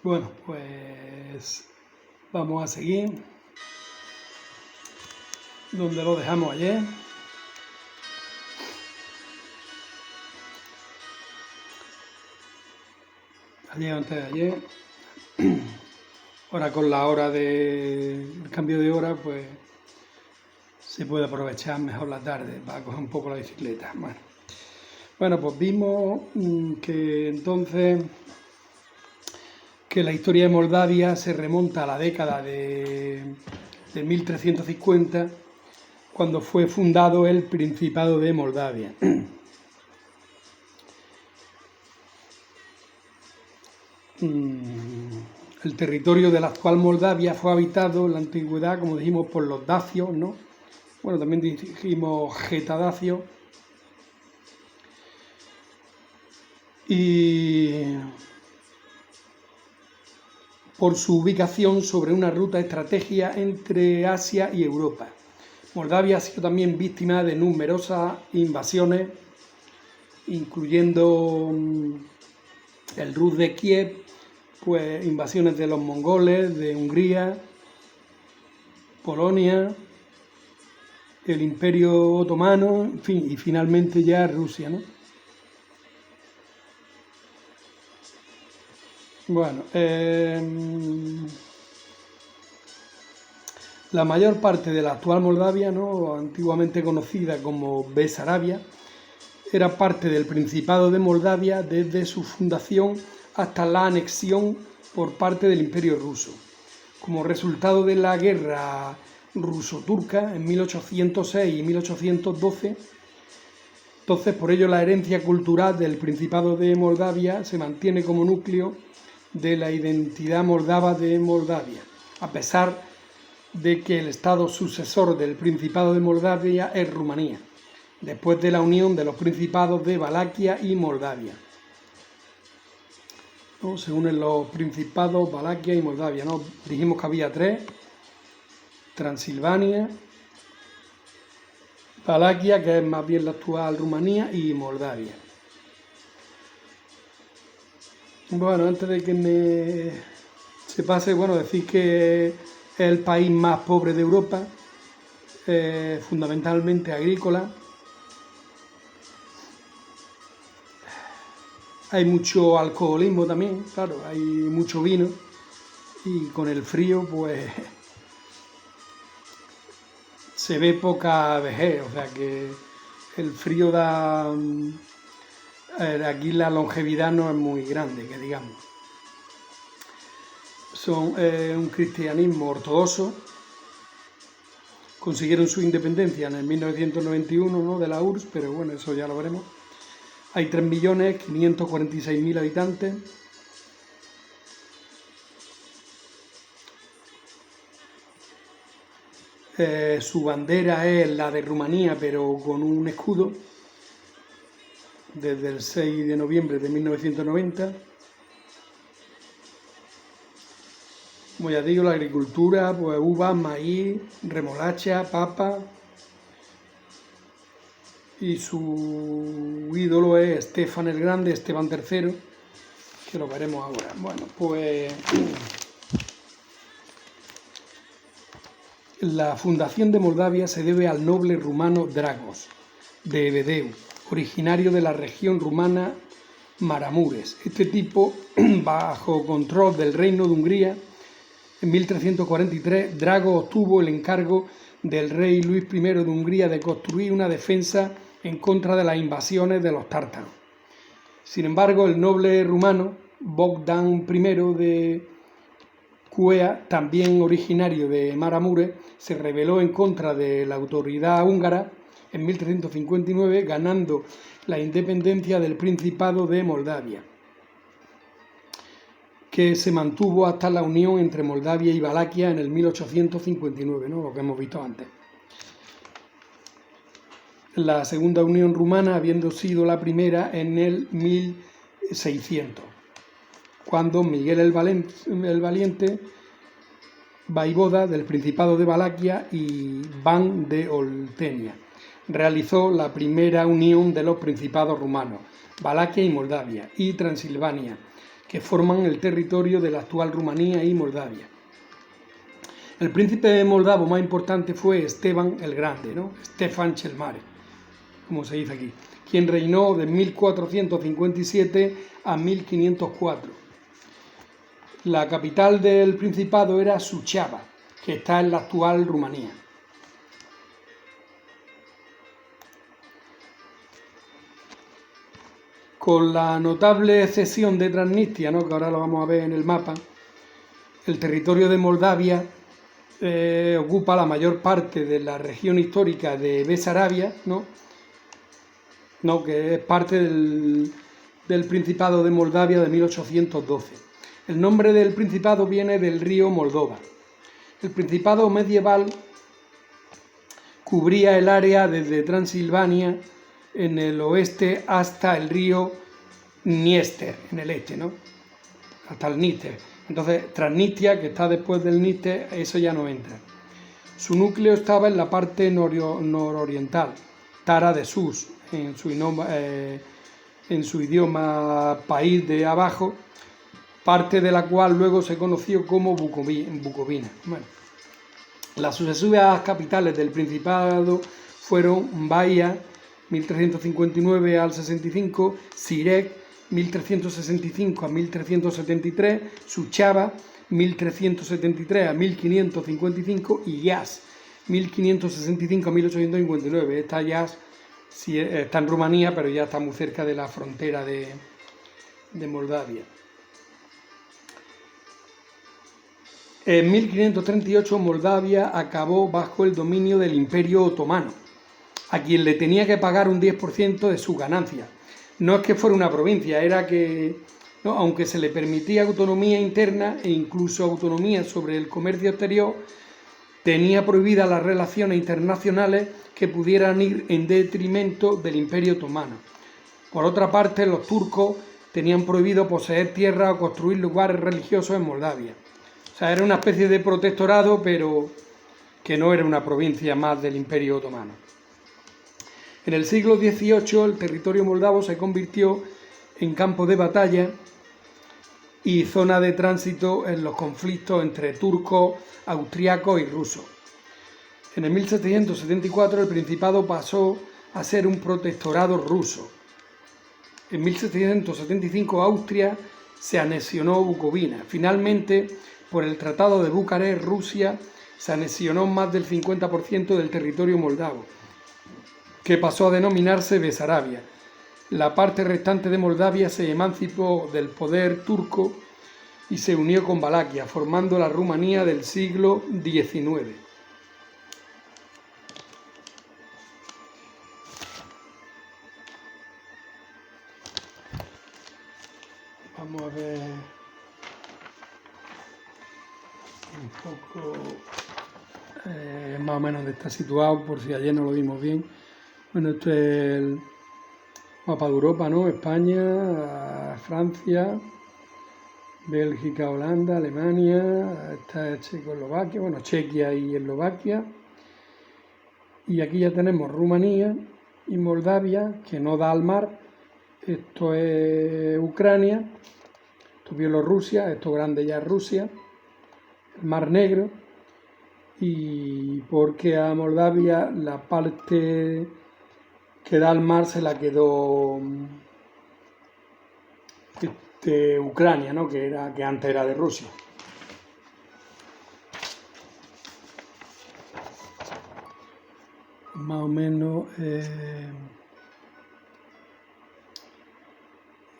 Bueno, pues vamos a seguir donde lo dejamos ayer. Ayer o antes de ayer. Ahora con la hora del cambio de hora, pues se puede aprovechar mejor la tarde para coger un poco la bicicleta. Bueno, pues vimos que entonces que la historia de Moldavia se remonta a la década de 1350, cuando fue fundado el Principado de Moldavia. El territorio de la actual Moldavia fue habitado en la antigüedad, como dijimos, por los dacios, ¿no? Bueno, también dijimos getadacios. Y por su ubicación sobre una ruta estratégica entre Asia y Europa. Moldavia ha sido también víctima de numerosas invasiones, incluyendo el Rus de Kiev, pues invasiones de los mongoles, de Hungría, Polonia, el Imperio Otomano, en fin, y finalmente ya Rusia, ¿no? Bueno, la mayor parte de la actual Moldavia, ¿no?, antiguamente conocida como Besarabia, era parte del Principado de Moldavia desde su fundación hasta la anexión por parte del Imperio ruso. Como resultado de la guerra ruso-turca en 1806 y 1812, entonces por ello la herencia cultural del Principado de Moldavia se mantiene como núcleo de la identidad moldava de Moldavia, a pesar de que el estado sucesor del Principado de Moldavia es Rumanía, después de la unión de los principados de Valaquia y Moldavia, ¿no? Se unen los principados Valaquia y Moldavia, ¿no? Dijimos que había tres: Transilvania, Valaquia, que es más bien la actual Rumanía, y Moldavia. Bueno, antes de que se pase, bueno, decir que es el país más pobre de Europa, fundamentalmente agrícola. Hay mucho alcoholismo también, claro, hay mucho vino, y con el frío pues se ve poca vejez, o sea que el frío da... Aquí la longevidad no es muy grande, que digamos. Son un cristianismo ortodoxo. Consiguieron su independencia en el 1991, ¿no?, de la URSS, pero bueno, eso ya lo veremos. Hay 3.546.000 habitantes. Su bandera es la de Rumanía, pero con un escudo, desde el 6 de noviembre de 1990. Como ya digo, la agricultura, pues uvas, maíz, remolacha, papa. Y su ídolo es Estefan el Grande, Esteban III, que lo veremos ahora. Bueno, pues la fundación de Moldavia se debe al noble rumano Dragos de Ebedeu, originario de la región rumana Maramures. Este tipo, bajo control del reino de Hungría, en 1343, Dragos obtuvo el encargo del rey Luis I de Hungría de construir una defensa en contra de las invasiones de los tártaros. Sin embargo, el noble rumano Bogdan I de Cuea, también originario de Maramures, se rebeló en contra de la autoridad húngara en 1359, ganando la independencia del Principado de Moldavia, que se mantuvo hasta la unión entre Moldavia y Valaquia en el 1859, ¿no?, lo que hemos visto antes. La segunda unión rumana habiendo sido la primera en el 1600, cuando Miguel el Valiente, vaivoda del Principado de Valaquia y Ban de Oltenia, realizó la primera unión de los principados rumanos, Valaquia y Moldavia, y Transilvania, que forman el territorio de la actual Rumanía y Moldavia. El príncipe moldavo más importante fue Esteban el Grande, ¿no? Stefan cel Mare, como se dice aquí, quien reinó de 1457 a 1504. La capital del principado era Suceava, que está en la actual Rumanía. Con la notable cesión de Transnistria, ¿no?, que ahora lo vamos a ver en el mapa, el territorio de Moldavia ocupa la mayor parte de la región histórica de Besarabia, ¿no? Que es parte del Principado de Moldavia de 1812. El nombre del Principado viene del río Moldova. El Principado medieval cubría el área desde Transilvania en el oeste hasta el río Dniester, en el este, ¿no?, hasta el Níster. Entonces, Transnistria, que está después del Níster, eso ya no entra. Su núcleo estaba en la parte nororiental, Tara de Sus, en su idioma país de abajo, parte de la cual luego se conoció como Bucovina. Bueno, las sucesivas capitales del Principado fueron Baia, 1359 al 65, Sirek, 1365 a 1373, Suceava, 1373 a 1555 y Ias, 1565 a 1859. Esta Ias sí está en Rumanía, pero ya está muy cerca de la frontera de Moldavia. En 1538 Moldavia acabó bajo el dominio del Imperio Otomano, a quien le tenía que pagar un 10% de sus ganancias. No es que fuera una provincia, era que, ¿no?, aunque se le permitía autonomía interna e incluso autonomía sobre el comercio exterior, tenía prohibidas las relaciones internacionales que pudieran ir en detrimento del Imperio Otomano. Por otra parte, los turcos tenían prohibido poseer tierra o construir lugares religiosos en Moldavia. O sea, era una especie de protectorado, pero que no era una provincia más del Imperio Otomano. En el siglo XVIII el territorio moldavo se convirtió en campo de batalla y zona de tránsito en los conflictos entre turcos, austriacos y rusos. En el 1774 el Principado pasó a ser un protectorado ruso. En 1775 Austria se anexionó Bucovina. Finalmente, por el Tratado de Bucarest, Rusia se anexionó más del 50% del territorio moldavo, que pasó a denominarse Besarabia. La parte restante de Moldavia se emancipó del poder turco y se unió con Valaquia, formando la Rumanía del siglo XIX. Vamos a ver un poco más o menos dónde está situado, por si ayer no lo vimos bien. Bueno, esto es el mapa de Europa, ¿no? España, Francia, Bélgica, Holanda, Alemania, esta es Checoslovaquia, bueno, Chequia y Eslovaquia. Y aquí ya tenemos Rumanía y Moldavia, que no da al mar. Esto es Ucrania, esto es Bielorrusia, esto grande ya es Rusia, el Mar Negro. Y porque a Moldavia la parte que da al mar se la quedó Ucrania, ¿no?, que antes era de Rusia. Más o menos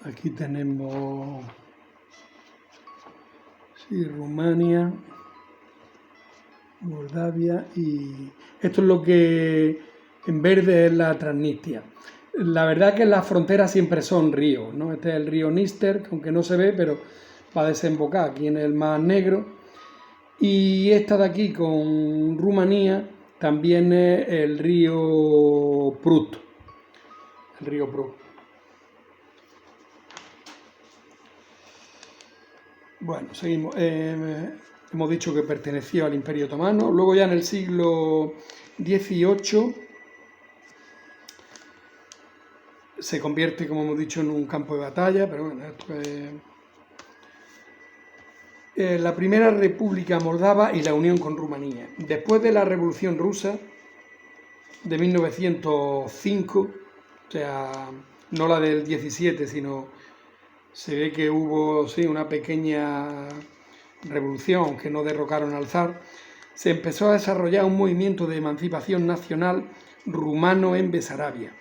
aquí tenemos Rumania, Moldavia, y esto es lo que en verde es la Transnistria. La verdad que las fronteras siempre son ríos, ¿no? Este es el río Níster, aunque no se ve, pero va a desembocar aquí en el Mar Negro. Y esta de aquí con Rumanía también es el río Prut. El río Prut. Bueno, seguimos. Hemos dicho que perteneció al Imperio Otomano. Luego ya en el siglo XVIII se convierte, como hemos dicho, en un campo de batalla, pero bueno, esto es la primera República Moldava y la unión con Rumanía. Después de la Revolución Rusa de 1905, o sea, no la del 17, sino se ve que hubo sí, una pequeña revolución que no derrocaron al zar, se empezó a desarrollar un movimiento de emancipación nacional rumano en Besarabia.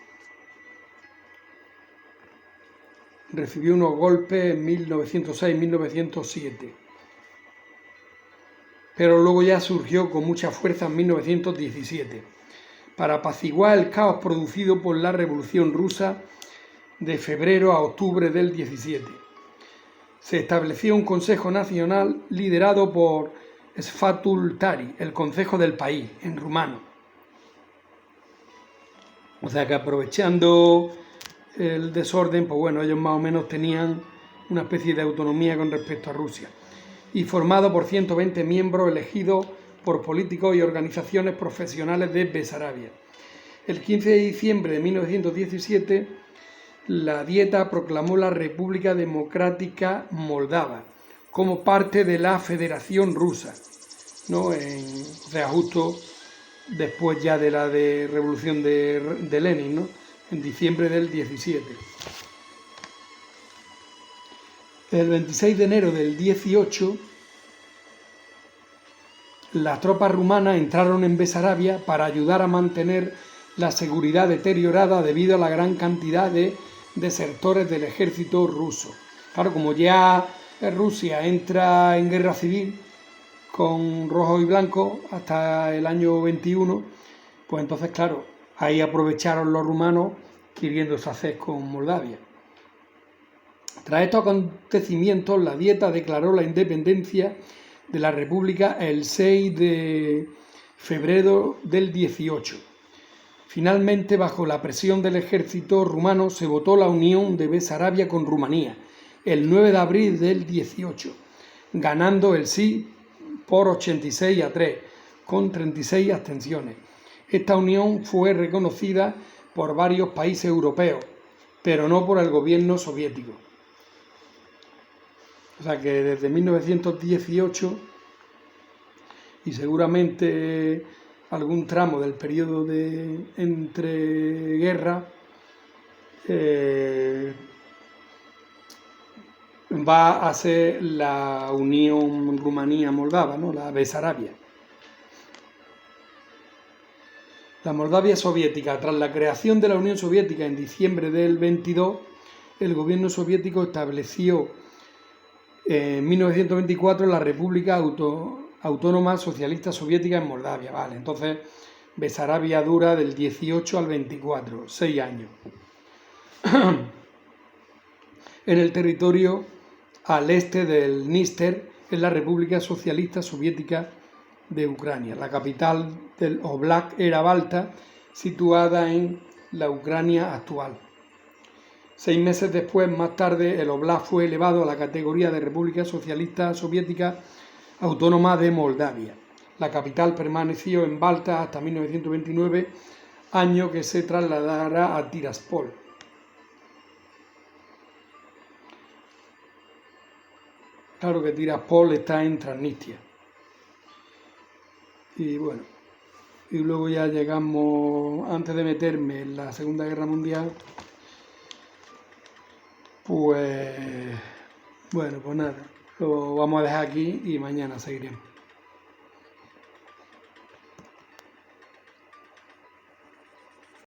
Recibió unos golpes en 1906-1907, pero luego ya surgió con mucha fuerza en 1917, para apaciguar el caos producido por la Revolución Rusa de febrero a octubre del 17. Se estableció un Consejo Nacional liderado por Sfatul Tari, el Consejo del País, en rumano. O sea que aprovechando el desorden, pues bueno, ellos más o menos tenían una especie de autonomía con respecto a Rusia. Y formado por 120 miembros elegidos por políticos y organizaciones profesionales de Besarabia. El 15 de diciembre de 1917, la Dieta proclamó la República Democrática Moldava como parte de la Federación Rusa, ¿no? O sea, justo después ya de la revolución de Lenin, ¿no? En diciembre del 17. El 26 de enero del 18, las tropas rumanas entraron en Besarabia para ayudar a mantener la seguridad deteriorada debido a la gran cantidad de desertores del ejército ruso. Claro, como ya Rusia entra en guerra civil con rojo y blanco hasta el año 21, pues entonces, claro, ahí aprovecharon los rumanos queriéndose hacer con Moldavia. Tras estos acontecimientos, la Dieta declaró la independencia de la República el 6 de febrero del 18. Finalmente, bajo la presión del ejército rumano, se votó la unión de Besarabia con Rumanía el 9 de abril del 18, ganando el sí por 86-3, con 36 abstenciones. Esta unión fue reconocida por varios países europeos, pero no por el gobierno soviético. O sea que desde 1918 y seguramente algún tramo del periodo de entreguerra va a ser la Unión Rumanía-Moldava, ¿no? La Besarabia. La Moldavia soviética. Tras la creación de la Unión Soviética en diciembre del 22, el gobierno soviético estableció en 1924 la República Autónoma Socialista Soviética en Moldavia. Vale, entonces Besarabia dura del 18 al 24, 6 años. En el territorio al este del Dniester, en la República Socialista Soviética de Ucrania. La capital del Oblast era Balta, situada en la Ucrania actual. 6 meses después, más tarde, el Oblast fue elevado a la categoría de República Socialista Soviética Autónoma de Moldavia. La capital permaneció en Balta hasta 1929, año que se trasladará a Tiraspol. Claro que Tiraspol está en Transnistria. Y bueno, y luego ya llegamos, antes de meterme en la Segunda Guerra Mundial, pues bueno, pues nada, lo vamos a dejar aquí y mañana seguiremos.